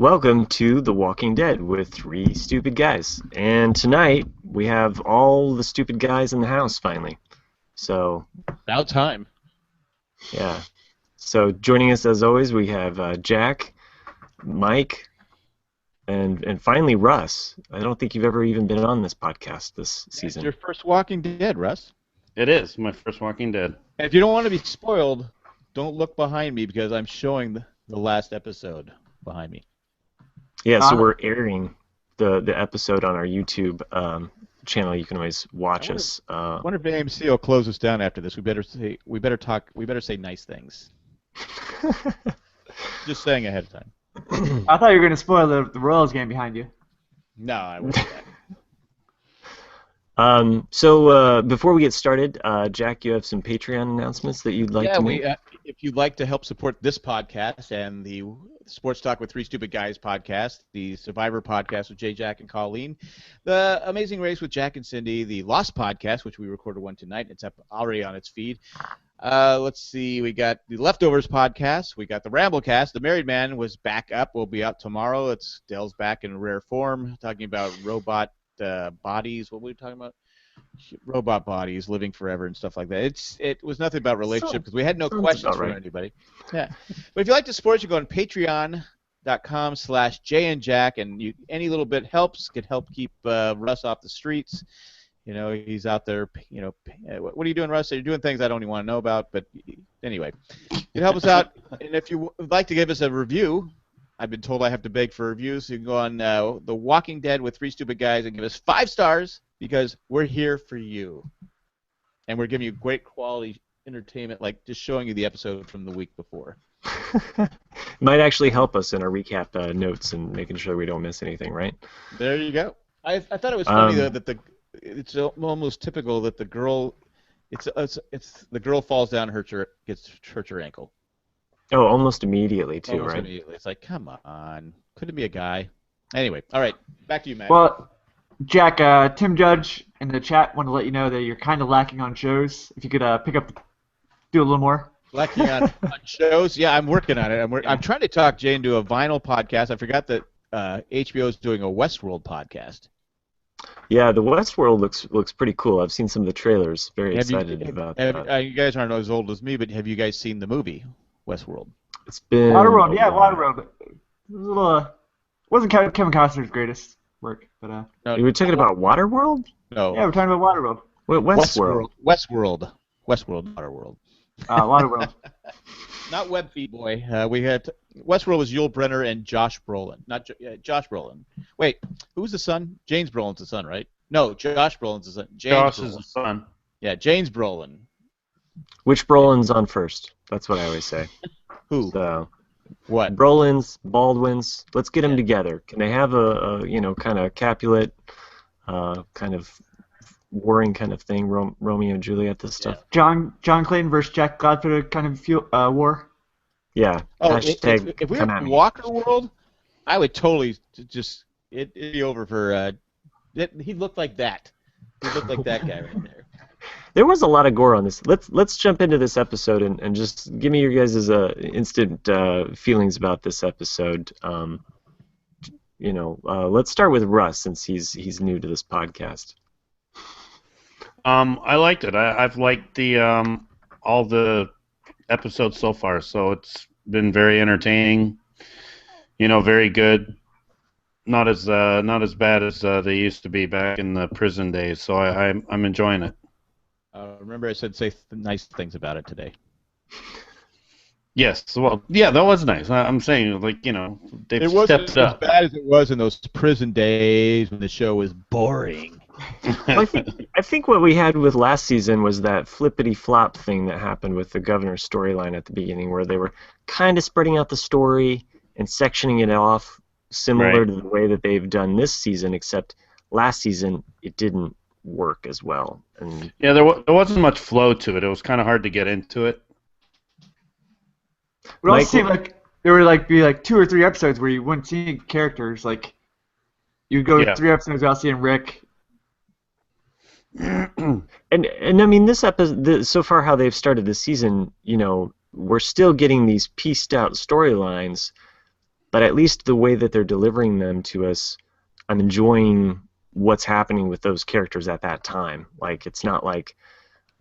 Welcome to The Walking Dead with three stupid guys. And tonight we have all the stupid guys in the house finally. So about time. Yeah. So joining us as always we have Jack, Mike, and finally Russ. I don't think you've ever even been on this podcast this season. It's your first Walking Dead, Russ. It is my first Walking Dead. And if you don't want to be spoiled, don't look behind me because I'm showing the last episode behind me. Yeah, so we're airing the episode on our YouTube channel. You can always watch us. I wonder if AMC will close us down after this. We better say nice things. Just saying ahead of time. I thought you were going to spoil the Royals game behind you. No, I wouldn't do that. So before we get started, Jack, you have some Patreon announcements that you'd like to make? If you'd like to help support this podcast and the Sports Talk with Three Stupid Guys podcast, the Survivor podcast with Jay, Jack, and Colleen, the Amazing Race with Jack and Cindy, the Lost podcast, which we recorded one tonight, it's up already on its feed. Let's see, we got the Leftovers podcast, we got the Ramblecast, the Married Man was back up, will be out tomorrow. Dale's back in rare form, talking about robot bodies. What were we talking about? Robot bodies living forever and stuff like that. It was nothing about relationship because we had no questions from anybody. Yeah, but if you like to support, you go on Patreon.com/JayandJack, and any little bit could help keep Russ off the streets. You know, he's out there. You know, what are you doing, Russ? You're doing things I don't even want to know about. But anyway, you help us out, and if you would like to give us a review. I've been told I have to beg for reviews. So you can go on The Walking Dead with Three Stupid Guys and give us 5 stars because we're here for you. And we're giving you great quality entertainment, like just showing you the episode from the week before. Might actually help us in our recap notes and making sure we don't miss anything, right? There you go. I thought it was funny though that it's almost typical that the girl the girl falls down and hurts her ankle. Oh, almost immediately, too, almost right? Immediately. It's like, come on. Couldn't it be a guy? Anyway, all right. Back to you, Matt. Well, Jack, Tim Judge in the chat wanted to let you know that you're kind of lacking on shows. If you could do a little more. Lacking on shows? Yeah, I'm working on it. I'm trying to talk Jay into a vinyl podcast. I forgot that HBO is doing a Westworld podcast. Yeah, the Westworld looks pretty cool. I've seen some of the trailers. Very excited about that. You guys aren't as old as me, but have you guys seen the movie Westworld? It's been Waterworld, yeah, Waterworld. It wasn't Kevin Costner's greatest work, but No, you were talking about Waterworld? No. Yeah, we're talking about Waterworld. Wait, Westworld. Westworld, Waterworld. Waterworld. Not Webfeed Boy. We had Westworld was Yul Brynner and Josh Brolin. Not Josh Brolin. Wait, who's the son? James Brolin's the son, right? No, Josh Brolin's the son. Josh is the son. Yeah, James Brolin. Which Brolin's on first? That's what I always say. Who? So, what? Brolin's, Baldwin's. Let's get them together. Can they have a kind of Capulet, kind of warring kind of thing, Romeo and Juliet, this stuff? John Clayton versus Jack Gladford kind of war. Yeah. Oh, Hashtag if we were in Walker World, I would totally just it'd be over for. He looked like that. He looked like that guy right there. There was a lot of gore on this. Let's jump into this episode and just give me your guys' instant feelings about this episode. Let's start with Russ since he's new to this podcast. I liked it. I've liked the all the episodes so far, so it's been very entertaining. Very good. Not as bad as they used to be back in the prison days. So I'm enjoying it. Remember, I said say nice things about it today. Yes, well, yeah, that was nice. I'm saying, they've stepped up. As bad as it was in those prison days when the show was boring. Well, I think what we had with last season was that flippity-flop thing that happened with the governor's storyline at the beginning, where they were kind of spreading out the story and sectioning it off, similar to the way that they've done this season, except last season it didn't work as well. And yeah, there wasn't much flow to it. It was kind of hard to get into it. It also seemed like there would be 2 or 3 episodes where you wouldn't see characters. Like you'd go 3 episodes without seeing Rick. And I mean, this episode, so far how they've started this season, we're still getting these pieced out storylines but at least the way that they're delivering them to us, I'm enjoying what's happening with those characters at that time. Like, it's not like,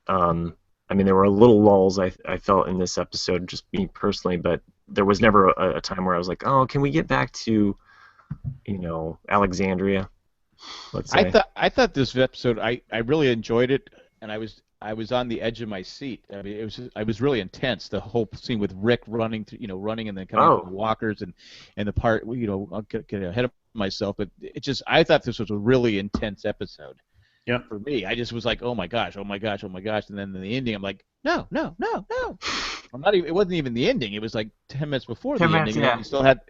I mean, there were little lulls I felt in this episode, just me personally, but there was never a time where I was like, oh, can we get back to, Alexandria? Let's say. I thought this episode I really enjoyed it, and I was on the edge of my seat. I mean, I was really intense. The whole scene with Rick running running and then coming to the walkers and the part I'll get ahead of myself, but I thought this was a really intense episode. Yeah. For me, I just was like, oh my gosh, and then in the ending, I'm like, no. I'm not even. It wasn't even the ending. It was like 10 minutes before the ending. Yeah. And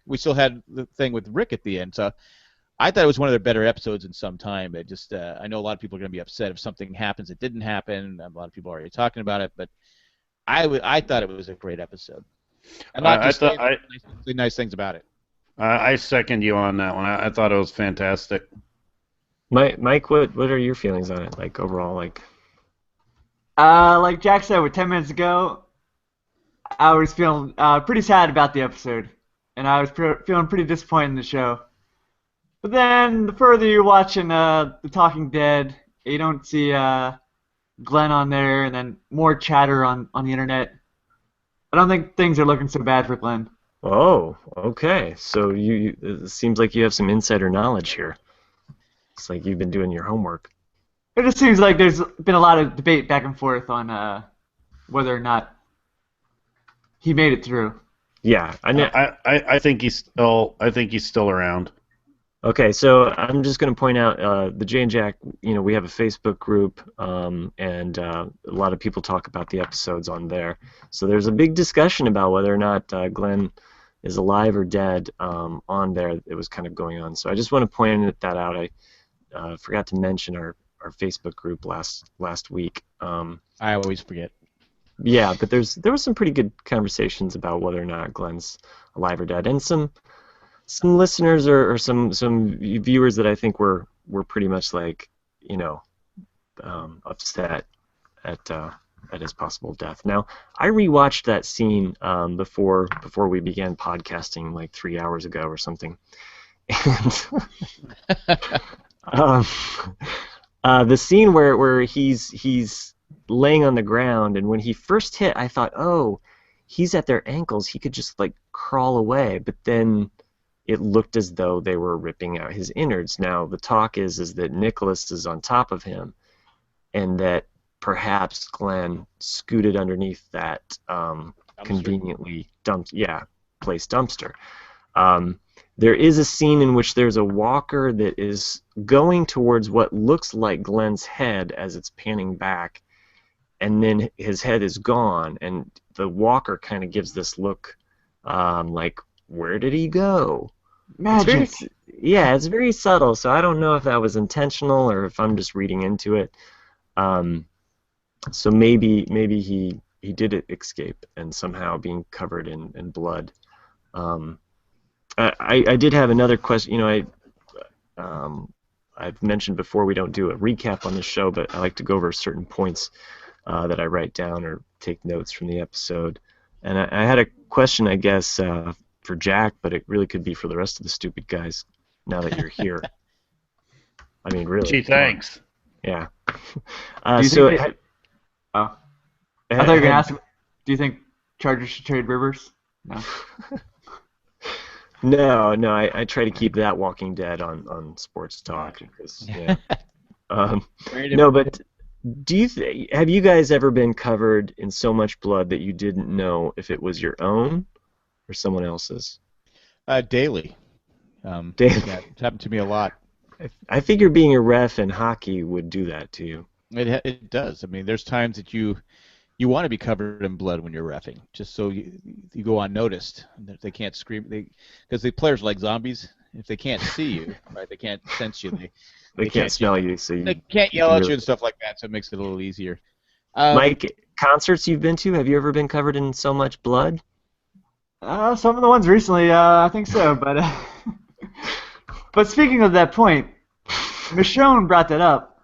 we still had the thing with Rick at the end. So I thought it was one of their better episodes in some time. It just I know a lot of people are going to be upset if something happens that didn't happen. A lot of people are already talking about it, but I thought it was a great episode. And not just nice things about it. I second you on that one. I thought it was fantastic. Mike, what are your feelings on it? Like overall, like. Like Jack said, 10 minutes ago, I was feeling pretty sad about the episode, and I was feeling pretty disappointed in the show. But then, the further you're watching The Talking Dead, you don't see Glenn on there, and then more chatter on the internet. I don't think things are looking so bad for Glenn. Oh, okay. So it seems like you have some insider knowledge here. It's like you've been doing your homework. It just seems like there's been a lot of debate back and forth on whether or not he made it through. Yeah, I know. I think he's still around. Okay, so I'm just going to point out the Jay and Jack. We have a Facebook group, and a lot of people talk about the episodes on there. So there's a big discussion about whether or not Glenn is alive or dead on there. It was kind of going on. So I just want to point that out. I forgot to mention our Facebook group last week. I always forget. Yeah, but there was some pretty good conversations about whether or not Glenn's alive or dead, and some listeners or some viewers that I think were pretty much like upset at his possible death. Now I rewatched that scene before we began podcasting like 3 hours ago or something, and the scene where he's laying on the ground, and when he first hit, I thought, oh, he's at their ankles, he could just like crawl away, but then it looked as though they were ripping out his innards. Now the talk is that Nicholas is on top of him, and that perhaps Glenn scooted underneath that conveniently placed dumpster. There is a scene in which there's a walker that is going towards what looks like Glenn's head as it's panning back, and then his head is gone, and the walker kind of gives this look like, where did he go? Magic. It's very subtle, so I don't know if that was intentional or if I'm just reading into it. So maybe he did escape and somehow being covered in blood. I did have another question. I've mentioned before we don't do a recap on the show, but I like to go over certain points that I write down or take notes from the episode. And I had a question, I guess, for Jack, but it really could be for the rest of the stupid guys now that you're here. I mean, really. Gee, thanks. Yeah. I thought you were going to ask, do you think Chargers should trade Rivers? No. No, I try to keep that Walking Dead on Sports Talk. Because, no, but have you guys ever been covered in so much blood that you didn't know if it was your own or someone else's? Daily. Daily. Yeah, it's happened to me a lot. I figure being a ref in hockey would do that to you. It does. I mean, there's times that you want to be covered in blood when you're reffing, just so you go unnoticed. They can't scream, because the players are like zombies. If they can't see you, right, they can't sense you. They can't smell you, so they can't yell at you and stuff like that. So it makes it a little easier. Mike, concerts you've been to, have you ever been covered in so much blood? Some of the ones recently, I think so. But but speaking of that point, Michonne brought that up.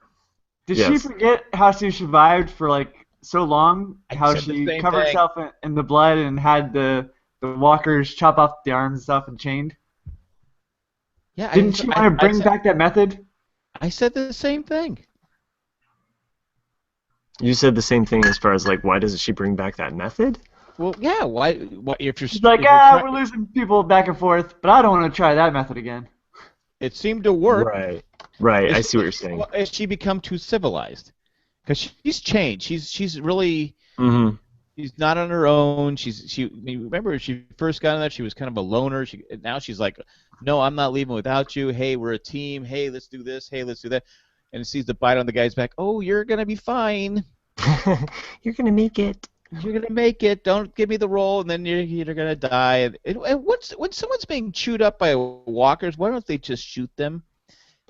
Did she forget how she survived for like so long? How she covered herself in the blood and had the the walkers chop off the arms and stuff and chained? Yeah, Didn't she want to bring back that method? I said the same thing. You said the same thing as far as like, why doesn't she bring back that method? Well, yeah. Why if you're She's like, we're losing people back and forth, but I don't want to try that method again. It seemed to work. Right. I see what you're saying. Has she become too civilized? Because she's changed. She's really. Mm-hmm. She's not on her own. Remember when she first got in there, she was kind of a loner. Now she's like, no, I'm not leaving without you. Hey, we're a team. Hey, let's do this. Hey, let's do that. And sees the bite on the guy's back. Oh, you're gonna be fine. You're gonna make it. You're gonna make it. Don't give me the roll, and then you're gonna die. And when someone's being chewed up by walkers, why don't they just shoot them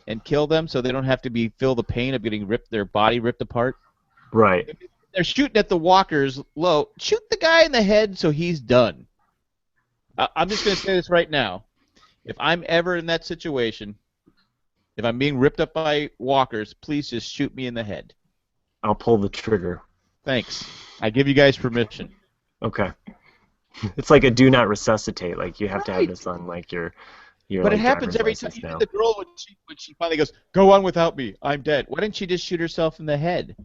and kill them so they don't have to feel the pain of getting their body ripped apart? Right. They're shooting at the walkers low. Shoot the guy in the head so he's done. I'm just going to say this right now. If I'm ever in that situation, if I'm being ripped up by walkers, please just shoot me in the head. I'll pull the trigger. Thanks. I give you guys permission. Okay. It's like a do not resuscitate. Like you have to have this on like your But like, it happens every time. now. Even the girl when she finally goes, "Go on without me. I'm dead." Why didn't she just shoot herself in the head?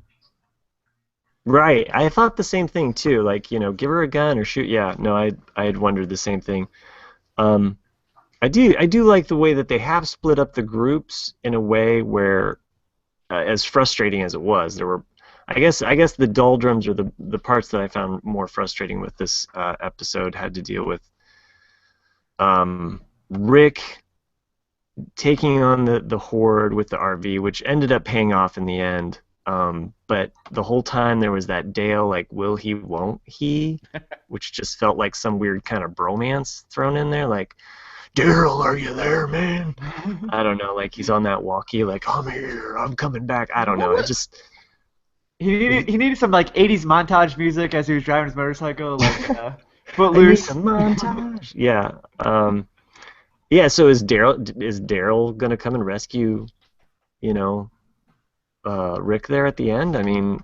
Right. I thought the same thing too. Like, give her a gun or shoot. Yeah. No, I had wondered the same thing. I do like the way that they have split up the groups in a way where, as frustrating as it was, there were, I guess the doldrums or the parts that I found more frustrating with this episode had to deal with Rick taking on the horde with the RV, which ended up paying off in the end. But the whole time there was that Dale, like, will he, won't he, which just felt like some weird kind of bromance thrown in there, like, Daryl, are you there, man? I don't know, like he's on that walkie, like, I'm here, I'm coming back. I don't know. It just he needed some like 80s montage music as he was driving his motorcycle, like Footloose. Montage. Yeah. Yeah. So is Daryl gonna come and rescue, Rick there at the end? I mean,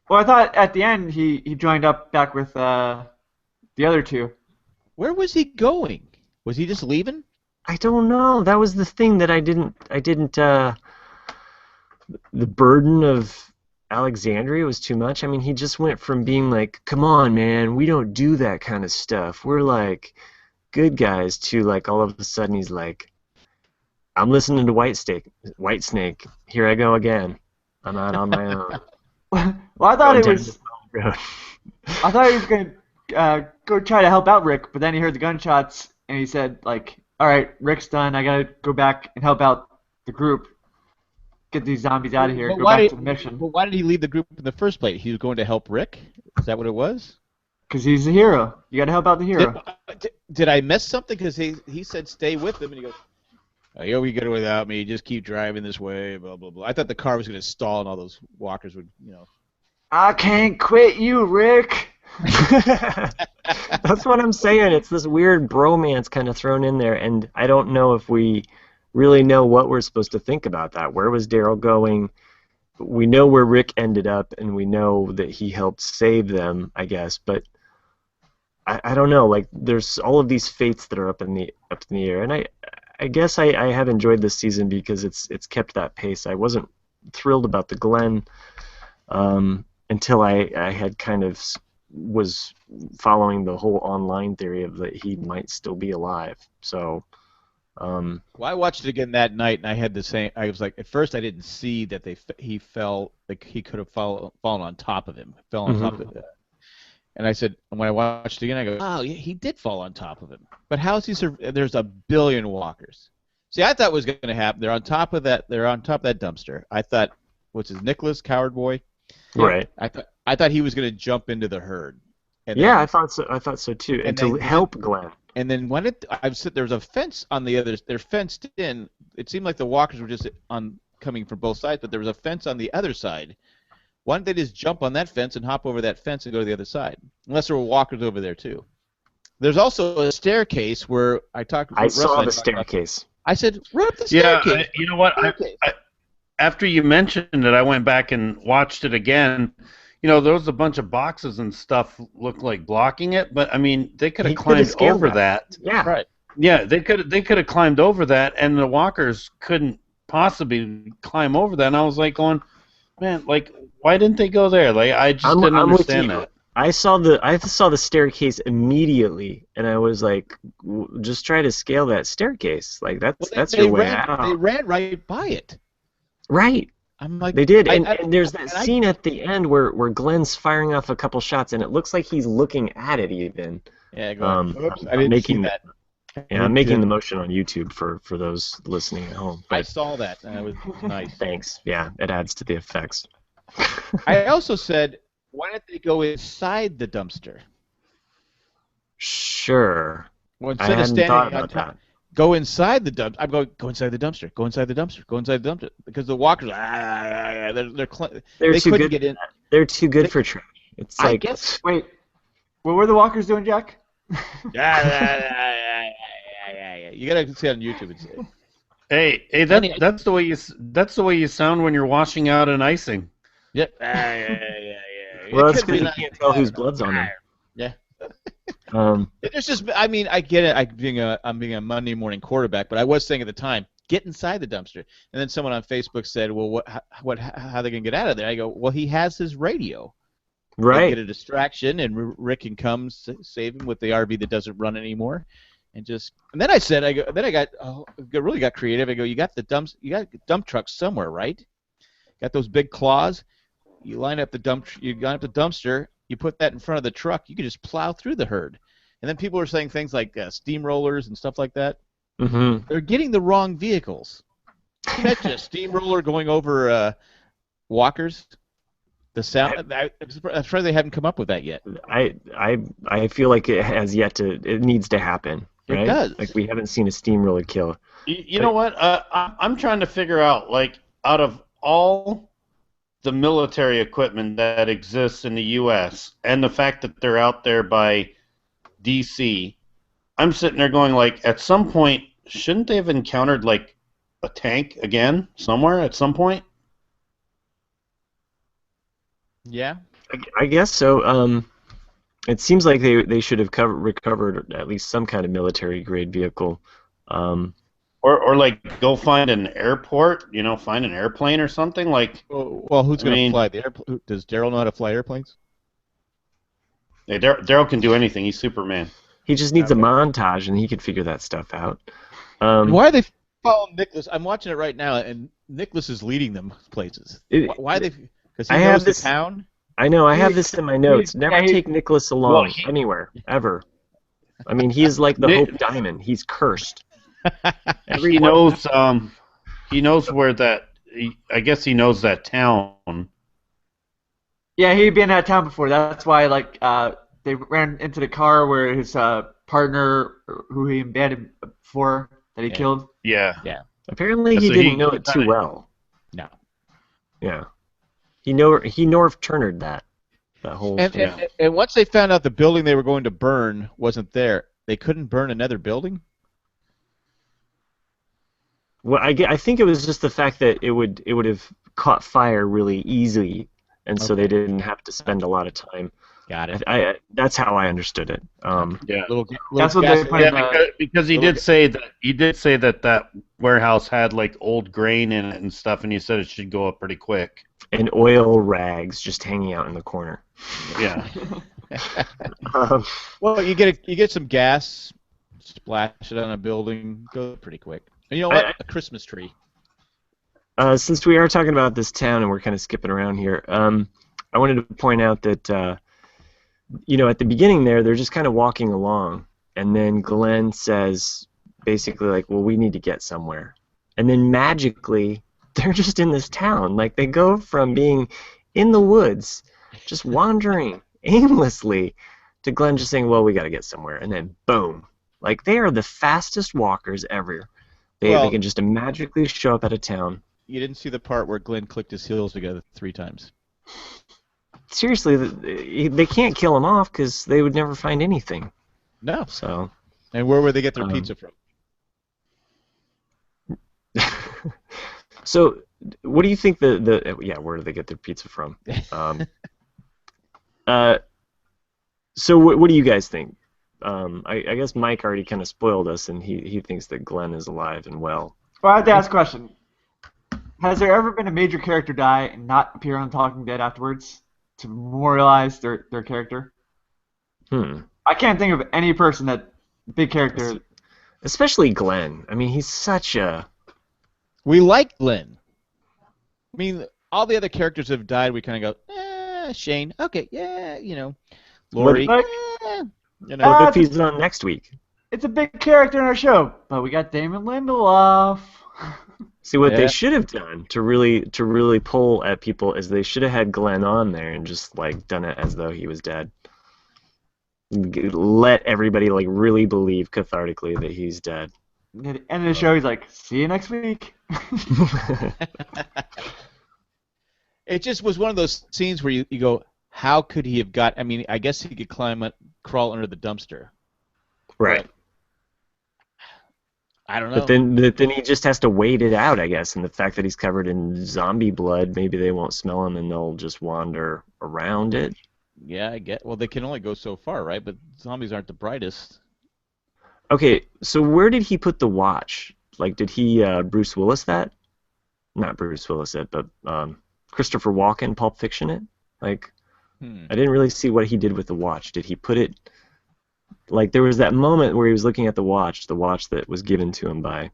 well, I thought at the end he joined up back with the other two. Where was he going? Was he just leaving? I don't know. That was the thing that I didn't. The burden of Alexandria was too much. I mean, he just went from being like, "Come on, man, we don't do that kind of stuff. We're like good guys," to like all of a sudden he's like, "I'm listening to Whitesnake. Here I go again. I'm out on my own." Well, I thought he was gonna go try to help out Rick, but then he heard the gunshots and he said, like, "All right, Rick's done. I gotta go back and help out the group, get these zombies out of here, go back to the mission." But why did he leave the group in the first place? He was going to help Rick? Is that what it was? Because he's a hero. You gotta help out the hero. Did I miss something? Because he said stay with him, and he goes, "Oh, you'll be good without me. Just keep driving this way, blah, blah, blah." I thought the car was going to stall and all those walkers would, I can't quit you, Rick. That's what I'm saying. It's this weird bromance kind of thrown in there, and I don't know if we really know what we're supposed to think about that. Where was Daryl going? We know where Rick ended up, and we know that he helped save them, I guess, but I don't know. Like, there's all of these fates that are up in the air, and I guess I have enjoyed this season because it's kept that pace. I wasn't thrilled about the Glenn until I had kind of was following the whole online theory of that he might still be alive. So, well, I watched it again that night, and I had the same. I was like, at first, I didn't see that he fell, like he could have fallen on top of him, fell on top of it. And I said, when I watched it again, I go, "Oh, yeah, he did fall on top of him." But how is he? There's a billion walkers. See, I thought what was going to happen. They're on top of that. They're on top of that dumpster. I thought, what's his Nicholas, Coward Boy? right. I thought he was going to jump into the herd. And Yeah, then, I thought so. I thought so too. And to help Glenn. and then when there was a fence on the other. They're fenced in. It seemed like the walkers were just coming from both sides, but there was a fence on the other side. Why don't they just jump on that fence and hop over that fence and go to the other side? Unless there were walkers over there too. There's also a staircase where I saw the staircase. I said, "Run up the staircase." Yeah, you know what? After you mentioned it, I went back and watched it again there was a bunch of boxes and stuff looked like blocking it, but I mean, they could have He could have climbed scaled over that. Yeah. Right. Yeah, they could have climbed over that, and the walkers couldn't possibly climb over that. And I was like going, man, like, why didn't they go there? Like, I just didn't I'm with understand you. that. I saw the staircase immediately, and I was like, just try to scale that staircase. Like that's your way out. They ran right by it. Right. I'm like, They did, I- and there's that and I- scene at the end where Glenn's firing off a couple shots, and it looks like he's looking at it even. Yeah, go on. Oops, I I'm didn't making see that. Yeah, I'm making the motion on YouTube for those listening at home. I But saw that, and it was nice. thanks. Yeah, it adds to the effects. I also said, why didn't they go inside the dumpster? Sure. Well, I instead of hadn't standing thought on about top, that. go inside the dumpster. I'm going, go inside the dumpster. Go inside the dumpster. Go inside the dumpster. Because the walkers, They're they too couldn't good. get in. They're too good for trash. It's I like guess. Wait, what were the walkers doing, Jack? You gotta see it on YouTube. It's, Hey, Anyway. that's the way you sound when you're washing out an icing. yep. well, It it's could be because you like- can't tell whose blood's on them. Yeah. It's just, I mean, I get it. I'm being a Monday morning quarterback, but I was saying at the time, get inside the dumpster. And then someone on Facebook said, well, how are they gonna get out of there? I go, well, he has his radio. They right. get a distraction, and Rick can come save him with the RV that doesn't run anymore, and then I said, really got creative. I go, you got dump trucks somewhere, right? Got those big claws. You line up the dumpster. You put that in front of the truck. You can just plow through the herd. And then people are saying things like steamrollers and stuff like that. Mm-hmm. They're getting the wrong vehicles. Imagine a steamroller going over walkers. The sound. I'm surprised they haven't come up with that yet. I feel like it needs to happen. It Right? does. Like we haven't seen a steamroller kill. You know what? I'm trying to figure out, like, out of all the military equipment that exists in the U.S. and the fact that they're out there by D.C., I'm sitting there going, like, at some point, shouldn't they have encountered, like, a tank again somewhere at some point? Yeah. I guess so. It seems like they should have recovered at least some kind of military grade vehicle. Or like, go find an airport, find an airplane or something, like... Well, who's going to fly the airplane? Does Daryl know how to fly airplanes? Hey, Daryl can do anything. He's Superman. He just needs a montage, and he could figure that stuff out. Why are they following Nicholas? I'm watching it right now, and Nicholas is leading them places. Why are they? Because he knows the town. I know. I have this in my notes. Never take Nicholas along anywhere, ever. I mean, he's like the Hope Diamond. He's cursed. He knows. He knows where that. I guess he knows that town. Yeah, he'd been out of town before. That's why, like, they ran into the car where his partner, who he abandoned before, that he killed. Yeah. Apparently, he So didn't know it too well. No. Yeah. He Norv Turnered that whole. And once they found out the building they were going to burn wasn't there, they couldn't burn another building. Well, I think it was just the fact that it would have caught fire really easily, and so they didn't have to spend a lot of time. Got it. That's how I understood it. Yeah. That's what they put in because he did say that that warehouse had like old grain in it and stuff, and he said it should go up pretty quick. And oil rags just hanging out in the corner. Yeah. Well, you get some gas, splash it on a building, go pretty quick. And you know what? A Christmas tree. Since we are talking about this town and we're kind of skipping around here, I wanted to point out that at the beginning there, they're just kind of walking along, and then Glenn says basically like, well, we need to get somewhere. And then magically, they're just in this town. Like, they go from being in the woods, just wandering aimlessly, to Glenn just saying, well, we got to get somewhere. And then, boom. Like, they are the fastest walkers ever. They can just magically show up at a town. You didn't see the part where Glenn clicked his heels together 3 times. Seriously, they can't kill him off because they would never find anything. No. So. And where would they get their pizza from? So, what do you think where do they get their pizza from? So what do you guys think? I guess Mike already kind of spoiled us, and he thinks that Glenn is alive and well. Well, I have to ask a question. Has there ever been a major character die and not appear on Talking Dead afterwards to memorialize their character? I can't think of any person big character. Especially Glenn. I mean, he's such a... We like Glenn. I mean, all the other characters have died. We kind of go, Shane, okay, yeah, Lori, What What if he's on next week? It's a big character in our show, but we got Damon Lindelof. See, what they should have done to really pull at people is they should have had Glenn on there and just like done it as though he was dead. Let everybody like really believe cathartically that he's dead. At the end of the show, he's like, "See you next week." It just was one of those scenes where you go, how could he have got? I mean, I guess he could crawl under the dumpster. Right. But I don't know. But then he just has to wait it out, I guess. And the fact that he's covered in zombie blood, maybe they won't smell him and they'll just wander around it. Yeah, I get. Well, they can only go so far, right? But zombies aren't the brightest. Okay, so where did he put the watch? Like, did he Bruce Willis that? Not Bruce Willis it, but Christopher Walken, Pulp Fiction it? Like, I didn't really see what he did with the watch. Did he put it... Like, there was that moment where he was looking at the watch that was given to him by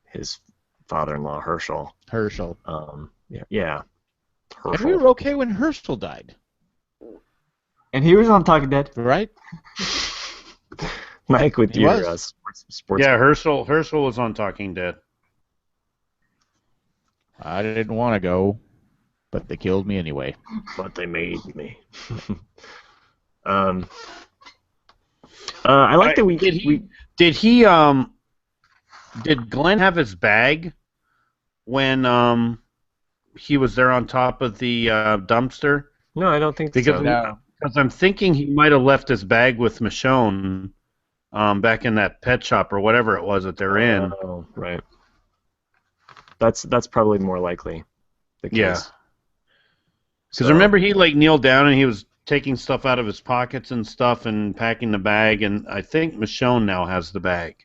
his father-in-law, Herschel. Herschel. Yeah. And Herschel. we were okay when Herschel died. And he was on Talking Dead. Right? Mike, with He your was. sports... Yeah, Herschel was on Talking Dead. I didn't want to go, but they killed me anyway. But they made me. I like that Did Glenn have his bag when he was there on top of the dumpster? No, I don't think Because so. because I'm thinking he might have left his bag with Michonne back in that pet shop or whatever it was that they're in. Oh, right. That's probably more likely the case. Yeah. Because remember he like kneeled down and he was taking stuff out of his pockets and stuff and packing the bag, and I think Michonne now has the bag.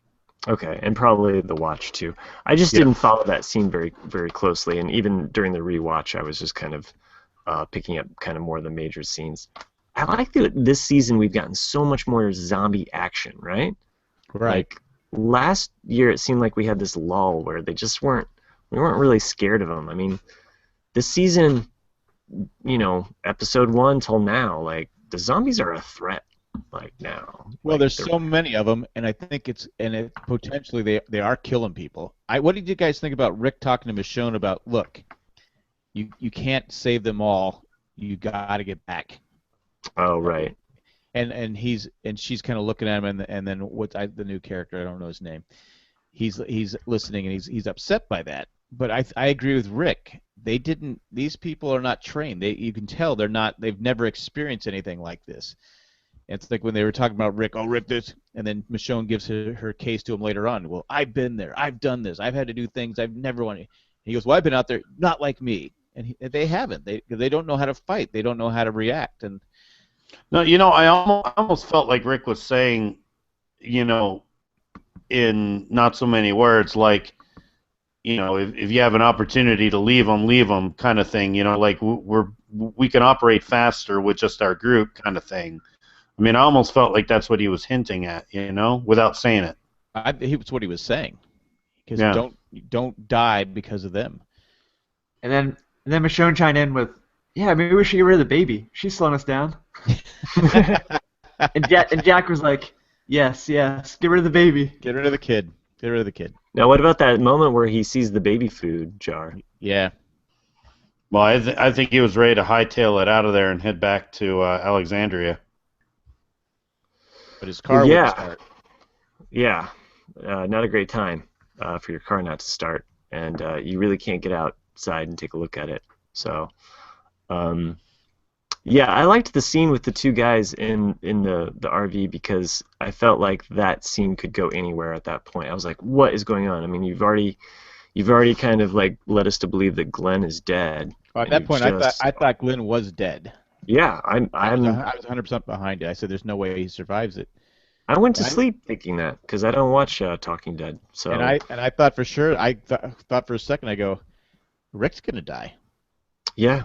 Okay, and probably the watch too. I just didn't follow that scene very, very closely, and even during the rewatch, I was just kind of picking up kind of more of the major scenes. I like that this season we've gotten so much more zombie action, right? Right. Like last year, it seemed like we had this lull where we weren't really scared of them. I mean, this season, episode 1 till now, like the zombies are a threat. Like now. Well, like, there's so many of them, and I think potentially they are killing people. What did you guys think about Rick talking to Michonne about? Look, you can't save them all. You got to get back. Oh, right. And she's kind of looking at him, and then the new character, I don't know his name. He's listening, and he's upset by that. But I agree with Rick. These people are not trained. You can tell they've never experienced anything like this. It's like when they were talking about Rick, Rick this, and then Michonne gives her case to him later on. Well, I've been there. I've done this. I've had to do things I've never wanted. He goes, well, I've been out there, not like me. And they haven't. They don't know how to fight. They don't know how to react. And No, I almost felt like Rick was saying, in not so many words, like, if you have an opportunity to leave them kind of thing, like we can operate faster with just our group kind of thing. I mean, I almost felt like that's what he was hinting at, without saying it. That's what he was saying. Because don't die because of them. And then Michonne chimed in with, "Yeah, maybe we should get rid of the baby. She's slowing us down." and Jack was like, "Yes, get rid of the baby. Get rid of the kid. Get rid of the kid." Now, what about that moment where he sees the baby food jar? Yeah. Well, I think he was ready to hightail it out of there and head back to Alexandria. But his car wouldn't start. Yeah, not a great time for your car not to start, and you really can't get outside and take a look at it. So, yeah, I liked the scene with the two guys in the RV because I felt like that scene could go anywhere at that point. I was like, what is going on? I mean, you've already kind of like led us to believe that Glenn is dead. At that point, I thought Glenn was dead. Yeah, I was 100% behind it. I said, "There's no way he survives it." I went to And I, sleep thinking that because I don't watch Talking Dead. and So I thought for sure. Thought for a second. I go, Rick's gonna die. yeah.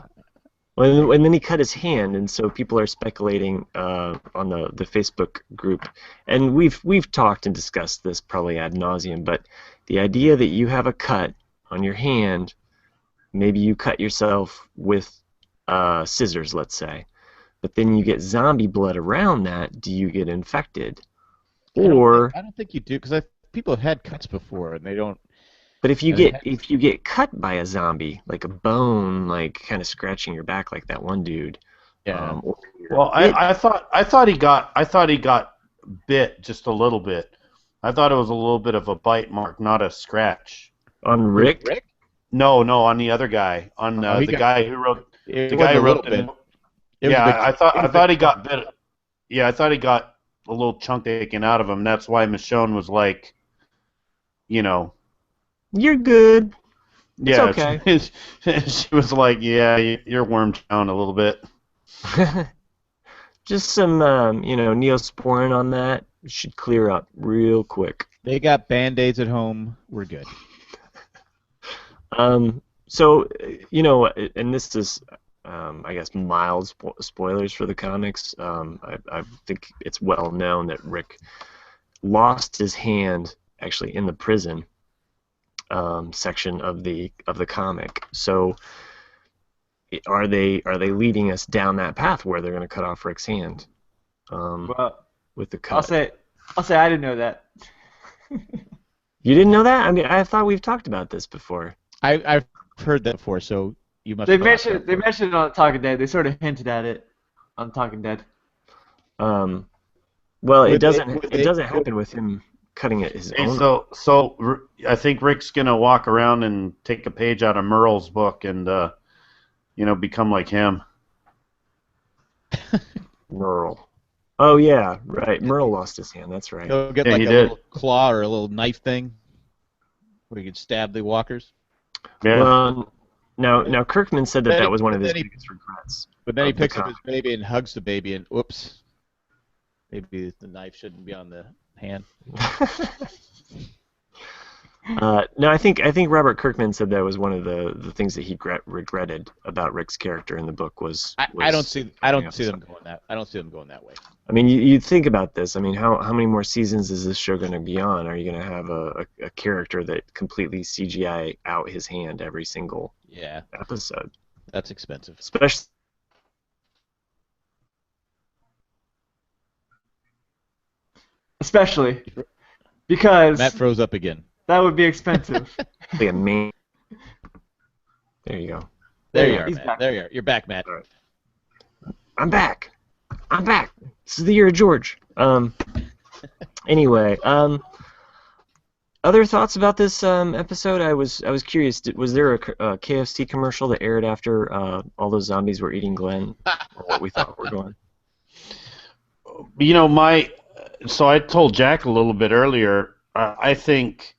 Well, and then he cut his hand, and so people are speculating on the Facebook group, and we've talked and discussed this probably ad nauseum, but the idea that you have a cut on your hand, maybe you cut yourself with scissors, let's say, but then you get zombie blood around that. Do you get infected? Or I don't think you do because people have had cuts before and they don't. but if you And they get cut by a zombie, like a bone, like kind of scratching your back, like that one dude, yeah. or you're Well, bit I thought he got bit just a little bit. I thought it was a little bit of a bite mark, not a scratch. on Rick. Rick? No, on the other guy, on Oh, he the got- guy who wrote It the wasn't guy a who wrote little the. bit. It was Yeah, a big- I thought he got bit. Yeah, I thought he got a little chunk taken out of him. That's why Michonne was like, you know, You're good. It's yeah, okay. she was like, yeah, you're wormed down a little bit. Just some, Neosporin on that should clear up real quick. They got Band-Aids at home. We're good. So, and this is, I guess, mild spoilers for the comics. I think it's well known that Rick lost his hand actually in the prison section of the comic. So, are they leading us down that path where they're going to cut off Rick's hand Well, with the cut? I'll say I didn't know that. You didn't know that? I mean, I thought we've talked about this before. I've heard that before, so you must. They have mentioned it on Talking Dead. They sort of hinted at it on Talking Dead. Well, Would it they- doesn't. would It they- doesn't happen with him cutting it his Hey, own. so I think Rick's gonna walk around and take a page out of Merle's book and become like him. Merle. Oh yeah, right. Merle lost his hand. That's right. He'll get Yeah, like he a did. little claw or a little knife thing where he could stab the walkers. Yeah. Well, now Kirkman said Then that he- was one of his then he- biggest regrets. But then he Of the picks up comic. his baby and hugs the baby, and whoops, maybe the knife shouldn't be on the hand. No, I think Robert Kirkman said that was one of the things that he regretted about Rick's character in the book was. I don't see episode. them going that. I don't see them going that way. I mean, you think about this. I mean, how many more seasons is this show going to be on? Are you going to have a character that completely CGI out his hand every single Yeah, episode? that's expensive. Especially. Especially because Matt froze up again. that would be expensive. a main. There you go. There Yeah, you are, he's Matt. back. There you are. You're back, Matt. I'm back. This is the year of George. Anyway, other thoughts about this episode? I was curious. Was there a KFC commercial that aired after all those zombies were eating Glenn, or what we thought were going? So I told Jack a little bit earlier. I think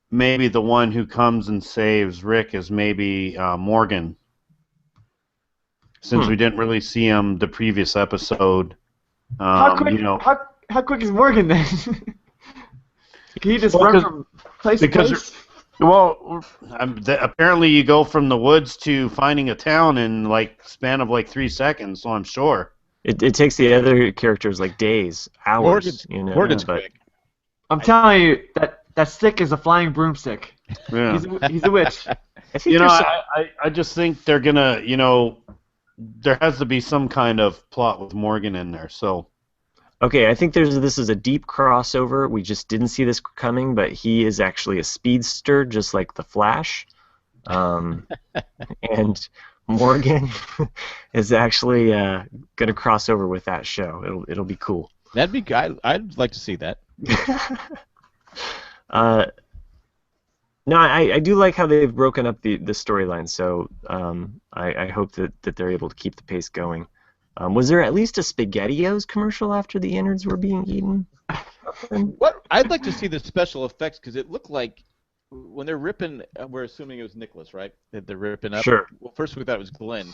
maybe the one who comes and saves Rick is maybe Morgan, since we didn't really see him the previous episode. How quick? How quick is Morgan then? Can he just Well, run 'cause- from place to because place? Well, apparently you go from the woods to finding a town in like span of like 3 seconds. So I'm sure. It takes the other characters like days, hours. Morgan's but quick. I'm telling you that stick is a flying broomstick. Yeah. He's a witch. I think I just think they're gonna, there has to be some kind of plot with Morgan in there. So okay, I think this is a deep crossover. We just didn't see this coming, but he is actually a speedster, just like the Flash. And Morgan is actually going to cross over with that show. It'll be cool. That'd be. I'd like to see that. No, I do like how they've broken up the storyline. So I hope that they're able to keep the pace going. Was there at least a SpaghettiOs commercial after the innards were being eaten? What I'd like to see the special effects because it looked like when they're ripping. We're assuming it was Nicholas, right? That they're ripping up. Sure. Well, first we thought it was Glenn.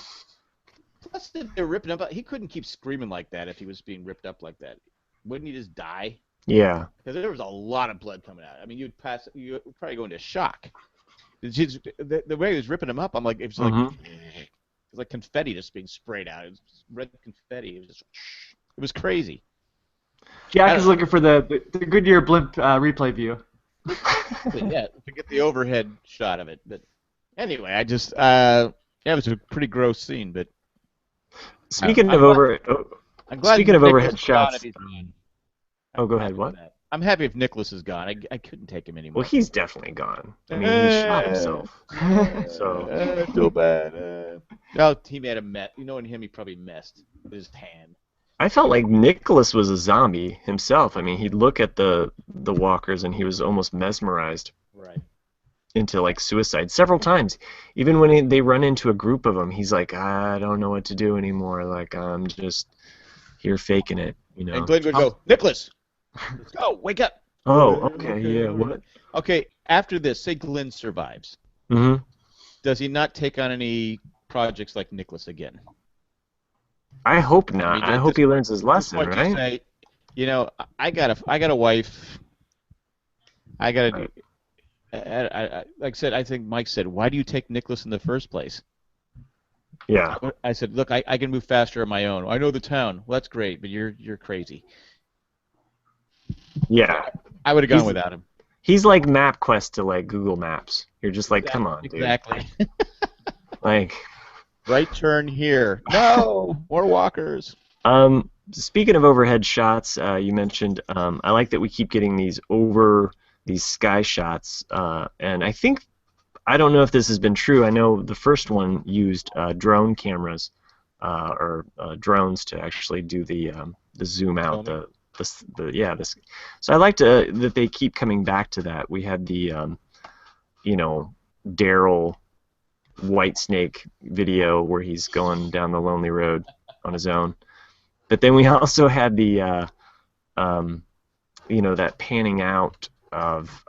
Plus, if they're ripping him up, he couldn't keep screaming like that if he was being ripped up like that. Wouldn't he just die? Yeah. Because there was a lot of blood coming out. I mean, you'd probably go into shock. The way he was ripping him up, I'm like, it was like, it was like confetti just being sprayed out. It was red confetti. It was crazy. Jack is looking for the Goodyear blimp replay view. Yeah, to get the overhead shot of it. But anyway, I just yeah, it was a pretty gross scene. But Speaking I'm of glad speaking of Nicholas overhead is gone shots. if he's gone. Oh, go ahead. What? I'm happy if Nicholas is gone. I couldn't take him anymore. Well, he's definitely gone. I mean, he shot himself. So I feel bad. No, he made a mess. You know, in him, he probably messed with his hand. I felt like Nicholas was a zombie himself. I mean, he'd look at the walkers and he was almost mesmerized Right. into like suicide several times. Even when they run into a group of them, he's like, I don't know what to do anymore. Like, I'm just here faking it, you know. And Glenn would go, Nicholas, let's go, wake up. Oh, okay, yeah. What? Okay, after this, say Glenn survives. Mm-hmm. Does he not take on any projects like Nicholas again? I hope not. I hope he learns his lesson, What you right? say, you know, I got a wife. I got to. Like I said, I think Mike said, why do you take Nicholas in the first place? Yeah. I said, look, I can move faster on my own. I know the town. Well, that's great, but you're crazy. Yeah. I would have gone without him. He's like MapQuest to like Google Maps. You're just like, come on, dude. Exactly. Like. Right turn here. No, more walkers. Speaking of overhead shots, you mentioned I like that we keep getting these sky shots, and I don't know if this has been true. I know the first one used drone cameras or drones to actually do the zoom out, So I like that they keep coming back to that. We had the Daryl Whitesnake video where he's going down the lonely road on his own. But then we also had the, that panning out of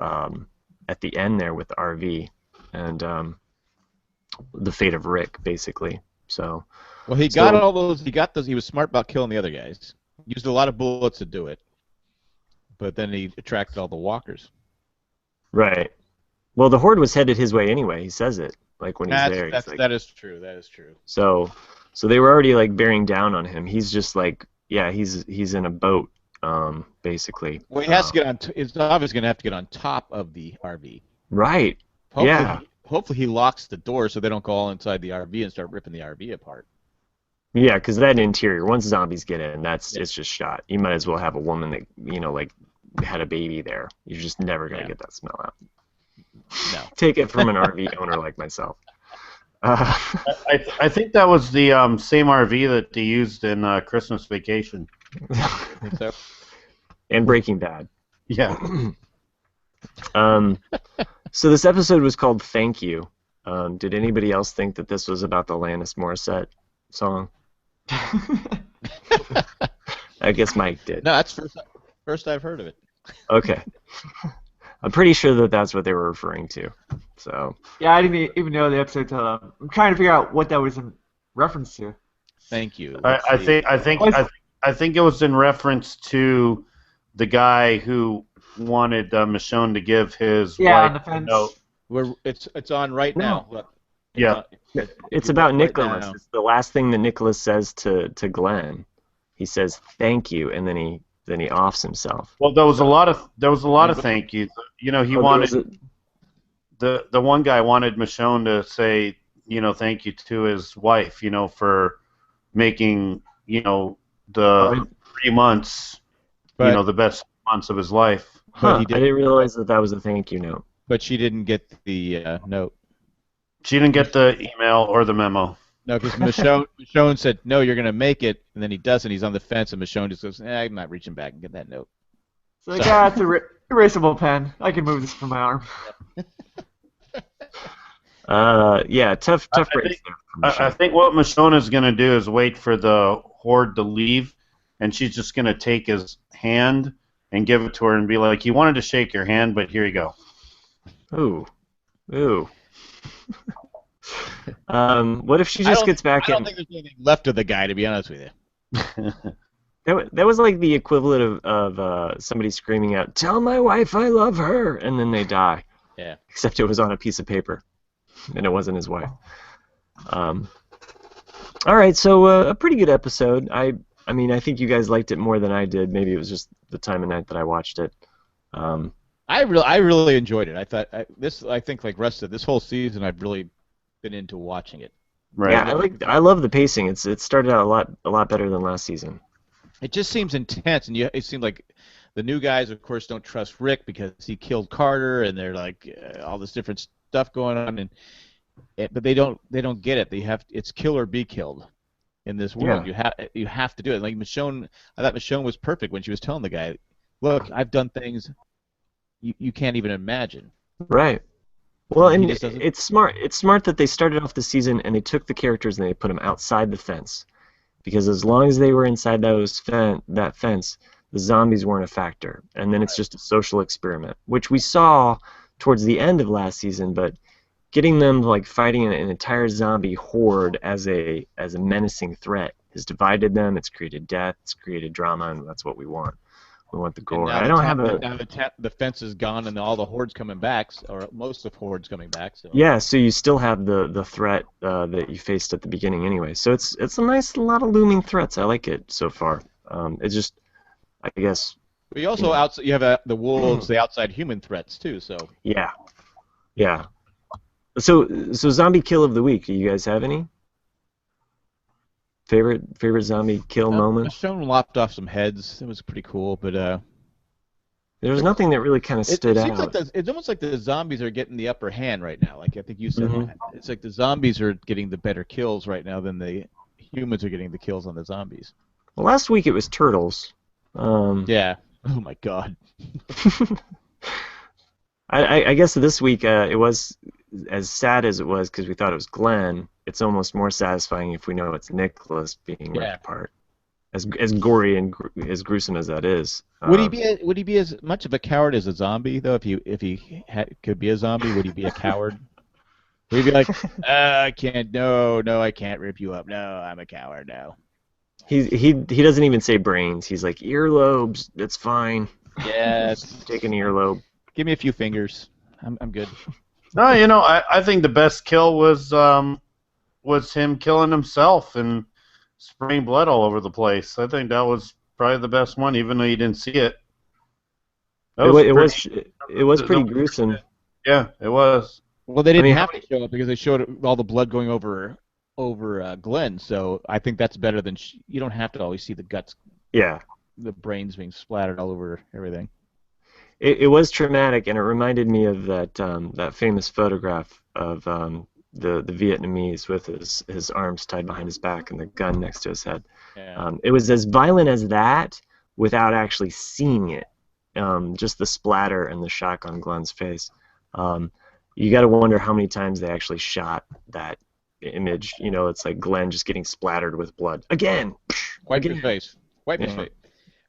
at the end there with the RV and the fate of Rick, basically. So. Well, he got all those. He got those. He was smart about killing the other guys. Used a lot of bullets to do it. But then he attracted all the walkers. Right. Well, the horde was headed his way anyway. He says it. Like when he's there, that is true. That is true. So they were already like bearing down on him. He's just like, yeah, he's in a boat, basically. Well, he has to get on. It's obviously going to have to get on top of the RV. Right. Hopefully he locks the door so they don't go all inside the RV and start ripping the RV apart. Yeah, because that interior, once zombies get in, it's just shot. You might as well have a woman that like had a baby there. You're just never gonna get that smell out. No. Take it from an RV owner like myself. I think that was the same RV that they used in Christmas Vacation. And Breaking Bad. Yeah. So this episode was called Thank You. Did anybody else think that this was about the Alanis Morissette song? I guess Mike did. No, that's first I've heard of it. Okay. I'm pretty sure that that's what they were referring to. So. Yeah, I didn't even know the episode title. I'm trying to figure out what that was in reference to. Thank you. I think it was in reference to the guy who wanted Michonne to give his wife on the fence. a note. It's on right now. Look. It's about Nicholas. Right, it's the last thing that Nicholas says to Glenn. He says thank you, and then he offs himself. Well, there was a lot of thank yous. You know, he wanted the one guy wanted Michonne to say, thank you to his wife, for making, the 3 months, the best months of his life. I didn't realize that was a thank you note. But she didn't get the note. She didn't get the email or the memo. No, because Michonne said, no, you're going to make it, and then he doesn't. He's on the fence, and Michonne just goes, I'm not reaching back and get that note. So like, it's a erasable pen. I can move this from my arm. Tough breaks there. I think what Michonne is going to do is wait for the horde to leave, and she's just going to take his hand and give it to her and be like, he wanted to shake your hand, but here you go. Ooh. What if she just gets back I don't in? think there's anything left of the guy, to be honest with you. That was like the equivalent of somebody screaming out, "Tell my wife I love her," and then they die. Yeah. Except it was on a piece of paper, and it wasn't his wife. All right, so a pretty good episode. I mean, I think you guys liked it more than I did. Maybe it was just the time of night that I watched it. I really enjoyed it. I think like Russ said, this whole season I've really been into watching it. Right. Yeah, I love the pacing. It started out a lot better than last season. It just seems intense, and it seems like the new guys, of course, don't trust Rick because he killed Carter, and they're like all this different stuff going on, but they don't get it. It's kill or be killed in this world. Yeah. You have to do it. Like Michonne, I thought Michonne was perfect when she was telling the guy, "Look, I've done things you can't even imagine." Right. Well, and He just doesn't- it's smart. It's smart that they started off the season and they took the characters and they put them outside the fence, because as long as they were inside that fence, the zombies weren't a factor. And then it's just a social experiment, which we saw towards the end of last season. But getting them like fighting an entire zombie horde as a menacing threat has divided them. It's created death. It's created drama, and that's what we want. We want the gore. Now I don't have a. now the fence is gone and all the hordes coming back, or most of the hordes coming back. So. Yeah, so you still have the threat that you faced at the beginning anyway. So it's a nice lot of looming threats. I like it so far. It's just, I guess. But you also you have the wolves, the outside human threats too. So. Yeah. So zombie kill of the week. Do you guys have any? Favorite zombie kill moment? Michonne lopped off some heads. It was pretty cool, but There was nothing that really kind of stood it seems out. like it's almost like the zombies are getting the upper hand right now. Like I think you said, Mhm. it's like the zombies are getting the better kills right now than the humans are getting the kills on the zombies. Well, last week it was turtles. Yeah. Oh my God. I guess this week it was as sad as it was because we thought it was Glenn. It's almost more satisfying if we know it's Nicholas being ripped apart. As gory and as gruesome as that is. Would he be as much of a coward as a zombie though? If he could be a zombie, would he be a coward? Would he be like, I can't. No, I can't rip you up. No, I'm a coward. No. He doesn't even say brains. He's like earlobes. That's fine. Yeah. Take an earlobe. Give me a few fingers. I'm good. No, I think the best kill was him killing himself and spraying blood all over the place. I think that was probably the best one, even though you didn't see it. It was pretty gruesome. Yeah, it was. Well, they didn't have to show it because they showed all the blood going over Glenn. So I think that's better than you don't have to always see the guts. Yeah. The brains being splattered all over everything. It was traumatic, and it reminded me of that famous photograph of the Vietnamese with his arms tied behind his back and the gun next to his head. Yeah. It was as violent as that without actually seeing it. Just the splatter and the shock on Glenn's face. You got to wonder how many times they actually shot that image. It's like Glenn just getting splattered with blood again. Wipe his face. Wipe his face.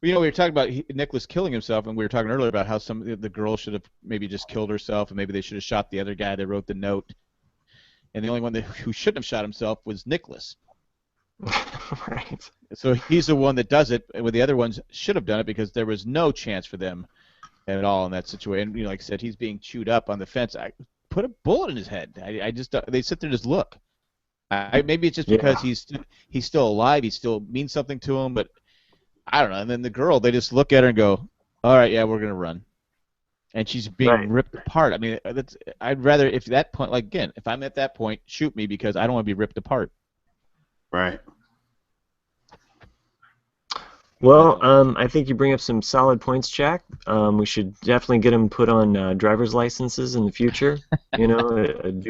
We were talking about Nicholas killing himself, and we were talking earlier about how some the girl should have maybe just killed herself, and maybe they should have shot the other guy that wrote the note. And the only one who shouldn't have shot himself was Nicholas. Right. So he's the one that does it, where the other ones should have done it because there was no chance for them at all in that situation. And, like I said, he's being chewed up on the fence. I put a bullet in his head. I just they sit there and just look. Maybe it's just because he's still alive. He still means something to him, but I don't know. And then the girl, they just look at her and go, "All right, yeah, we're gonna run." And she's being ripped apart. I mean, I'd rather if that point, like again, if I'm at that point, shoot me because I don't want to be ripped apart. Right. Well, I think you bring up some solid points, Jack. We should definitely get them put on driver's licenses in the future. Do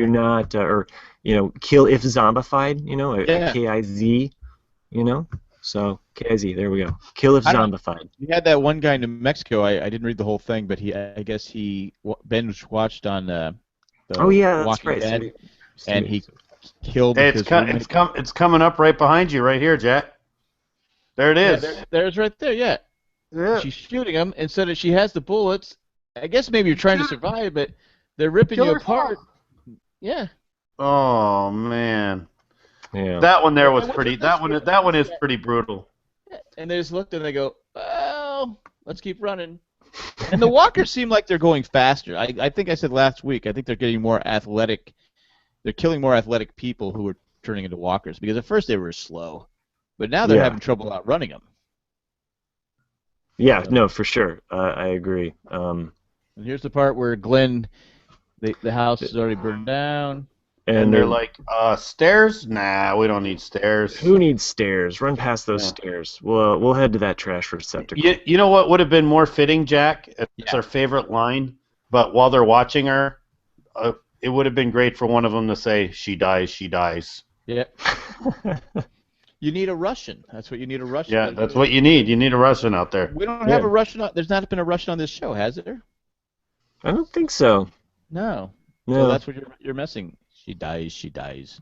not, kill if zombified. A KIZ. So KIZ. There we go. Kill if zombified. We had that one guy in New Mexico. I didn't read the whole thing, but I guess he binge watched on the that's Walking right. Dead, and he killed. Hey, it's coming up right behind you, right here, Jack. There it is. Yeah, there's right there. Yeah. Yeah. She's shooting him instead of she has the bullets. I guess maybe you're trying to survive, but they're ripping you apart. Yeah. Oh man, Yeah. that one there was And what's pretty. the That best one. part That one is is pretty brutal. and they just looked and they go, well, let's keep running. And the walkers seem like they're going faster. I think I said last week, I think they're getting more athletic. They're killing more athletic people who are turning into walkers because at first they were slow, but now they're Yeah. having trouble outrunning them. Yeah, no, for sure. I agree. And here's the part where Glenn, the house is already burned down. And they're like, stairs? Nah, we don't need stairs. who needs stairs? Run past those Yeah. stairs. We'll head to that trash receptacle. You know what would have been more fitting, Jack? It's Yeah. our favorite line. But while they're watching her, it would have been great for one of them to say, "She dies, she dies." Yeah. You need a Russian. That's what you need, a Russian. Yeah, that's what you need. You need a Russian out there. We don't have a Russian. There's not been a Russian on this show, has there? I don't think so. No. No. So that's what you're missing. She dies. She dies.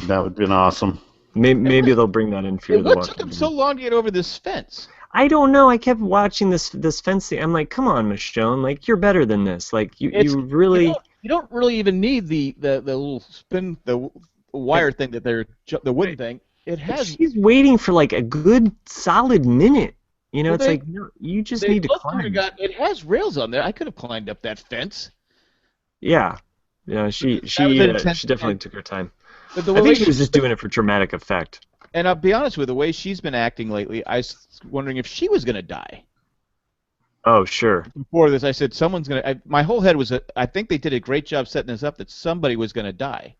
That would have been awesome. Maybe they'll bring that in Fear the What Walking took them Dead. so long to get over this fence? I don't know. I kept watching this fence thing. I'm like, come on, Michonne. Like, you're better than this. Like, you really. You don't really even need the little spin the wire thing that the wooden thing. It has. She's waiting for like a good solid minute. You know, Well, it's they- like, no, you just they need to both could have climb. it has rails on there. I could have climbed up that fence. Yeah. Yeah, she was an intense- definitely took her time. But the I way think she was just doing it for dramatic effect. And I'll be honest with you, the way she's been acting lately, I was wondering if she was going to die. Oh, sure. Before this, I said someone's going to. My whole head was, I think they did a great job setting this up that somebody was going to die,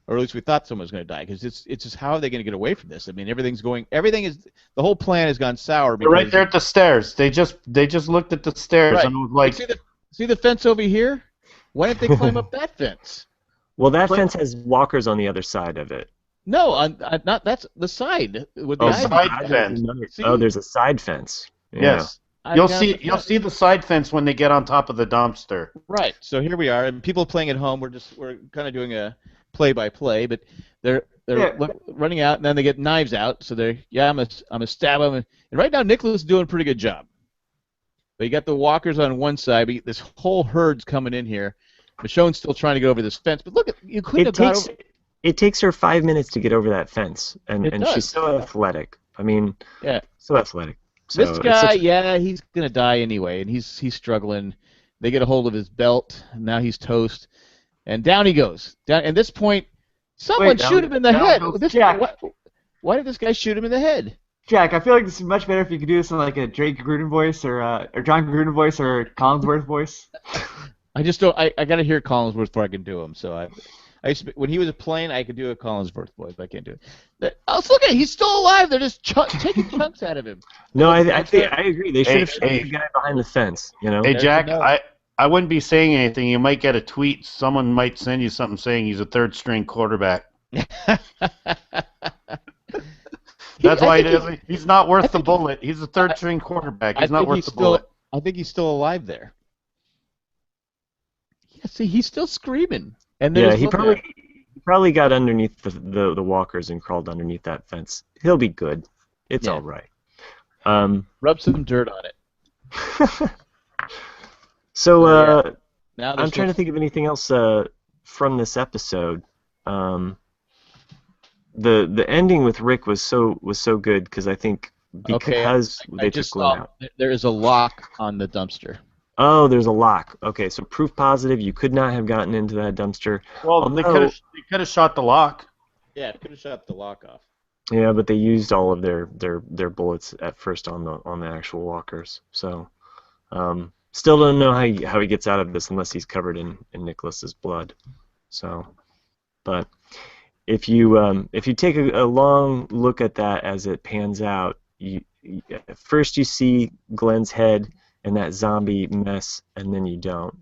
or at least we thought someone was going to die. Because it's just how are they going to get away from this? I mean, the whole plan has gone sour. They're right there at the stairs. They just looked at the stairs Right. and was like, see the fence over here? Why didn't they climb up that fence? Well, that fence has walkers on the other side of it. No, not that's the side with the Oh, ivy. side fence. See? Oh, there's a side fence. Yeah. yes. I You'll got see. the You'll fence. see the side fence when they get on top of the dumpster. Right. So here we are, and people playing at home. We're kind of doing a play-by-play, but they're running out, and then they get knives out. So I'm gonna stab them, and right now Nicholas is doing a pretty good job. But you got the walkers on one side, but this whole herd's coming in here. Michonne's still trying to get over this fence, but look, you couldn't have got over. It takes her 5 minutes to get over that fence, and It she's does. so athletic. I mean, Yeah. so athletic. So This it's guy, such- he's gonna die anyway, and he's struggling. They get a hold of his belt, and now he's toast, and down he goes. Down. At this point, someone Down- shoot him in the down head. goes Jack. Why did this guy shoot him in the head? Jack, I feel like this is much better if you could do this in like a Drake Gruden voice or John Gruden voice or Collinsworth voice. I just don't. I gotta hear Collinsworth before I can do him. So I used to, when he was playing, I could do a Collinsworth voice, but I can't do it. Look at it, he's still alive. They're just taking chunks out of him. No, I think I agree. They should have shot hey. the guy behind the fence. You know. Hey There's Jack, another. I wouldn't be saying anything. You might get a tweet. Someone might send you something saying he's a third-string quarterback. That's why he's not worth the bullet. He's a third-string quarterback. He's not worth the bullet. I think he's still alive there. Yeah, see, he's still screaming. And Yeah, there's he look- probably got underneath the walkers and crawled underneath that fence. He'll be good. It's Yeah. all right. rub some dirt on it. So Now I'm trying to think of anything else from this episode. The ending with Rick was so good because I think because I they just took Glenn saw out. there is a lock on the dumpster. Oh, there's a lock. Okay, so proof positive you could not have gotten into that dumpster. Well, they Although- could have shot the lock. Yeah, could have shut the lock off. Yeah, but they used all of their bullets at first on the actual walkers. So still don't know how he gets out of this unless he's covered in Nicholas's blood. So, but if you take a long look at that as it pans out, at first you see Glenn's head and that zombie mess, and then you don't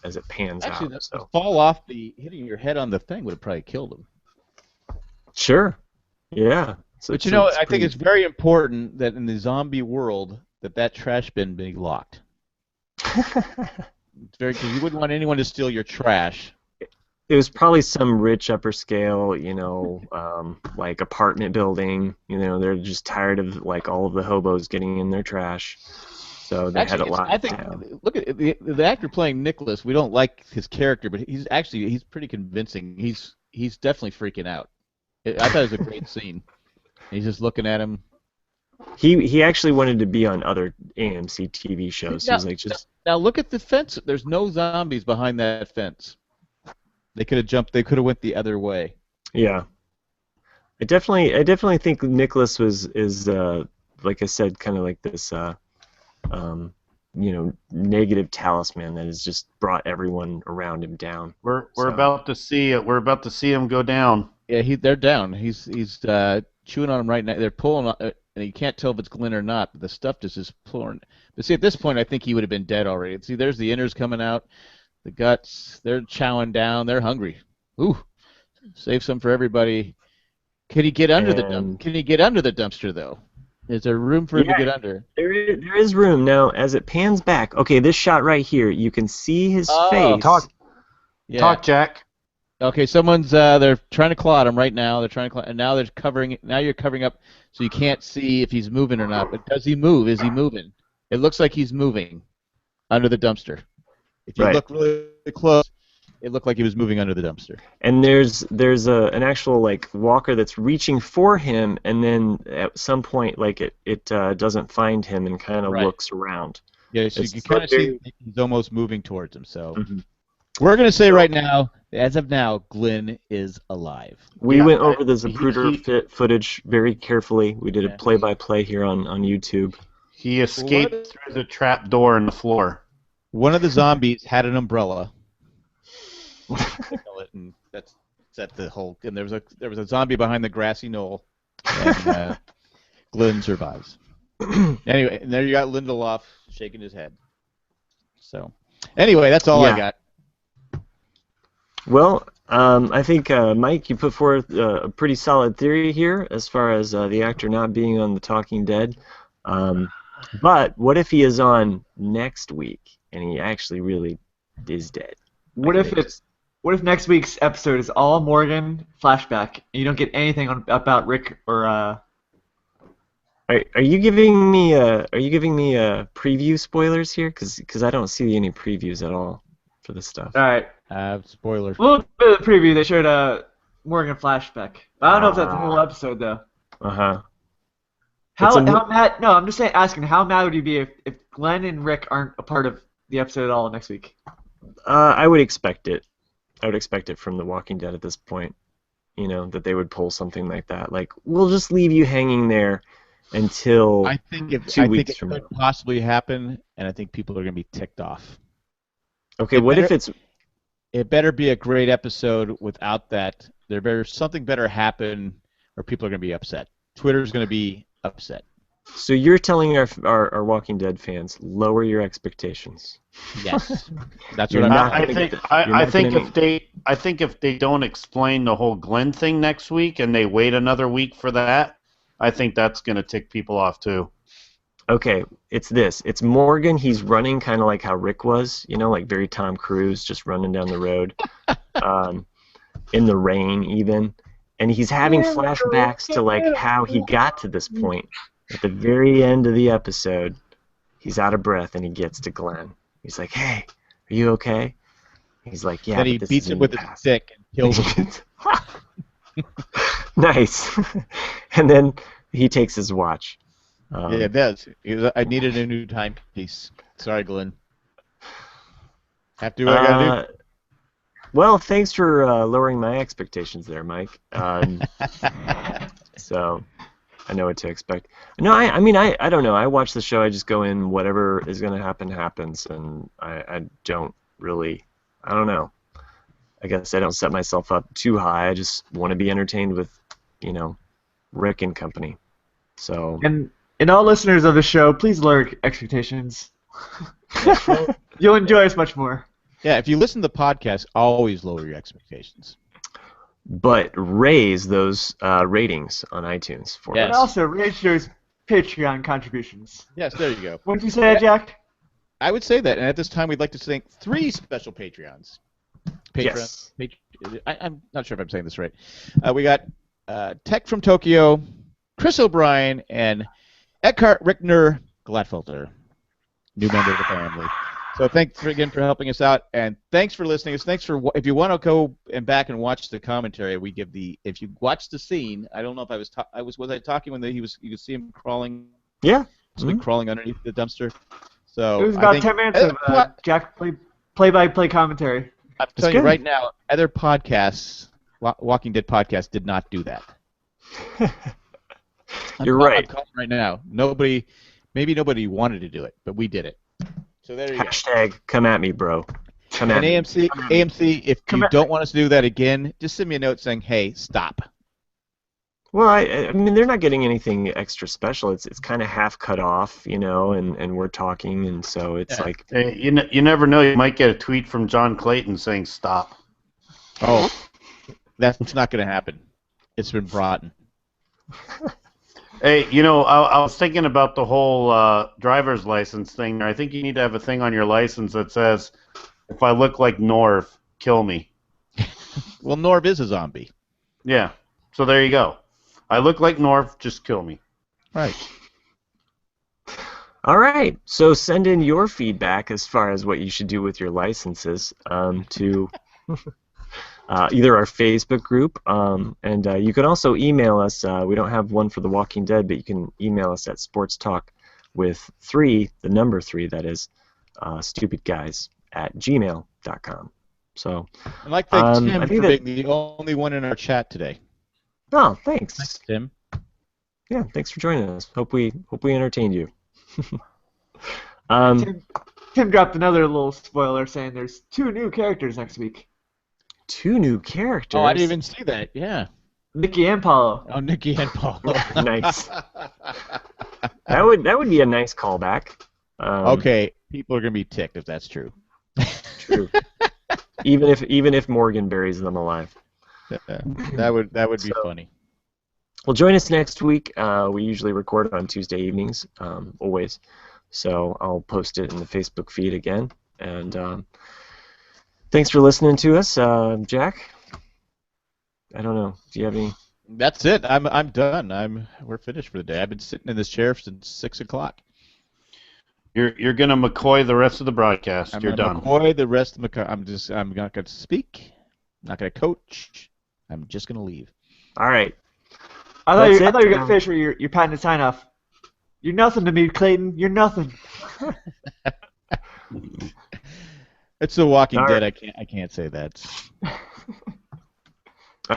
as it pans Actually, out. the So fall off hitting your head on the thing would have probably killed him. sure, yeah. So But I think it's very important that in the zombie world that trash bin be locked. It's very because you wouldn't want anyone to steal your trash. It was probably some rich upper scale, like apartment building. They're just tired of like all of the hobos getting in their trash, so they had it locked I think down. look at the actor playing Nicholas. We don't like his character, but he's pretty convincing. He's he's definitely freaking out. I thought it was a great scene. He's just looking at him. He actually wanted to be on other AMC TV shows. He was like, just Now look at the fence. There's no zombies behind that fence. They could have jumped. They could have went the other way. yeah. I definitely think Nicholas is like I said, kind of like this negative talisman that has just brought everyone around him down. We're about to see it. We're about to see him go down. Yeah, they're down. He's chewing on him right now. They're pulling on, and you can't tell if it's Glenn or not. But the stuff just is pulling. But see, at this point, I think he would have been dead already. See, there's the innards coming out, the guts. They're chowing down. They're hungry. Ooh, save some for everybody. Can he get under the dumpster though? Is there room for him to get under? There is room now. As it pans back, okay, this shot right here, you can see his face. Talk, Jack. Okay, someone's they're trying to claw at him right now. They're trying to claw, and now they're covering. Now you're covering up, so you can't see if he's moving or not. But does he move? Is he moving? It looks like he's moving under the dumpster. If you look really close, it looked like he was moving under the dumpster. And there's an actual like walker that's reaching for him, and then at some point like it doesn't find him and kind of looks around. Yeah, so you can kind of see he's almost moving towards him. So we're gonna say right now, as of now, Glenn is alive. We went over the Zapruder footage very carefully. We did a play-by-play here on YouTube. He escaped through the trap door in the floor. One of the zombies had an umbrella. And that's the whole. And there was a zombie behind the grassy knoll, and Glenn survives. Anyway, and there you got Lindelof shaking his head. So, anyway, that's all I got. Well, I think Mike, you put forth a pretty solid theory here as far as the actor not being on The Talking Dead. But what if he is on next week and he actually really is dead? What if next week's episode is all Morgan flashback and you don't get anything about Rick or? Are you giving me preview spoilers here? Because I don't see any previews at all for this stuff. All right. Spoilers. A little bit of the preview. They showed Morgan flashback. I don't know if that's the whole episode though. How mad? No, I'm just asking. How mad would you be if Glenn and Rick aren't a part of the episode at all next week? I would expect it. I would expect it from The Walking Dead at this point. You know, that they would pull something like that. Like, we'll just leave you hanging there until I think it could possibly happen, and I think people are going to be ticked off. Okay, if it's... It better be a great episode without that. Something better happen, or people are going to be upset. Twitter's going to be upset. So you're telling our Walking Dead fans, lower your expectations. Yes, that's what I'm. I think if they don't explain the whole Glenn thing next week and they wait another week for that, I think that's going to tick people off too. Okay, it's this. It's Morgan. He's running kind of like how Rick was, like very Tom Cruise, just running down the road, in the rain even, and he's having flashbacks to like how he got to this point. At the very end of the episode, he's out of breath and he gets to Glenn. He's like, "Hey, are you okay?" He's like, "Yeah." Then he beats him with his stick and kills him. Nice. And then he takes his watch. Yeah, it does. I needed a new timepiece. Sorry, Glenn. Have to do what I gotta do. Well, thanks for lowering my expectations there, Mike. So I know what to expect. No, I mean, I don't know. I watch the show. I just go in. Whatever is going to happen happens, and I don't really. I don't know. I guess I don't set myself up too high. I just want to be entertained with, Rick and company. So. And all listeners of the show, please lower expectations. You'll enjoy us much more. Yeah, if you listen to the podcast, always lower your expectations. But raise those ratings on iTunes for us. And also raise those Patreon contributions. Yes, there you go. Wouldn't you say that, Jack? I would say that, and at this time we'd like to thank 3 special Patreons. Yes. I'm not sure if I'm saying this right. We got Tech from Tokyo, Chris O'Brien, and Eckhart Rickner Gladfelter, new member of the family. So thanks again for helping us out, and thanks for listening. Thanks for if you want to go and back and watch the commentary, we give the if you watch the scene. I don't know if was I talking when you could see him crawling. Yeah. Crawling underneath the dumpster. So It was about 10 minutes of Jack play-by-play commentary. I'm telling you right now, other podcasts, Walking Dead podcasts, did not do that. You're right. I'm calling right now. Maybe nobody wanted to do it, but we did it. So there you go. Hashtag come at me, bro. Come at me. AMC, if you don't want us to do that again, just send me a note saying, hey, stop. Well, I mean, they're not getting anything extra special. It's kind of half cut off, and we're talking, and so it's like... Hey, you never know. You might get a tweet from John Clayton saying stop. Oh, that's not going to happen. It's been brought in. Hey, I was thinking about the whole driver's license thing. I think you need to have a thing on your license that says, if I look like Norv, kill me. Well, Norv is a zombie. Yeah, so there you go. I look like Norv, just kill me. Right. All right, so send in your feedback as far as what you should do with your licenses to... either our Facebook group, and you can also email us. We don't have one for The Walking Dead, but you can email us at sportstalkwith3, the number 3, that is, stupidguys@gmail.com. So, I'd like to thank Tim for being the only one in our chat today. Oh, thanks. Thanks, Tim. Yeah, thanks for joining us. Hope we entertained you. Tim dropped another little spoiler saying there's 2 new characters next week. 2 new characters. Oh, I didn't even see that. Yeah. Nikki and Paulo. Oh, Nikki and Paulo. Nice. That would be a nice callback. Okay, people are gonna be ticked if that's true. True. even if Morgan buries them alive. That would be funny. Well, join us next week. We usually record on Tuesday evenings, always. So I'll post it in the Facebook feed again. And thanks for listening to us, Jack. I don't know. Do you have any? That's it. I'm done. We're finished for the day. I've been sitting in this chair since 6 o'clock. You're gonna McCoy the rest of the broadcast. I'm You're done. McCoy the rest of the. I'm not gonna speak. I'm not gonna coach. I'm just gonna leave. All right. I thought you were gonna finish with your patented sign off. You're nothing to me, Clayton. You're nothing. It's The Walking Dead. I can't say that.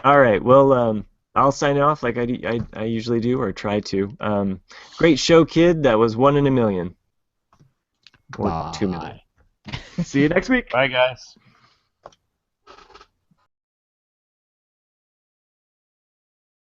All right. Well, I'll sign off like I usually do, or try to. Great show, kid. That was 1 in a million. Or 2 million. See you next week. Bye, guys.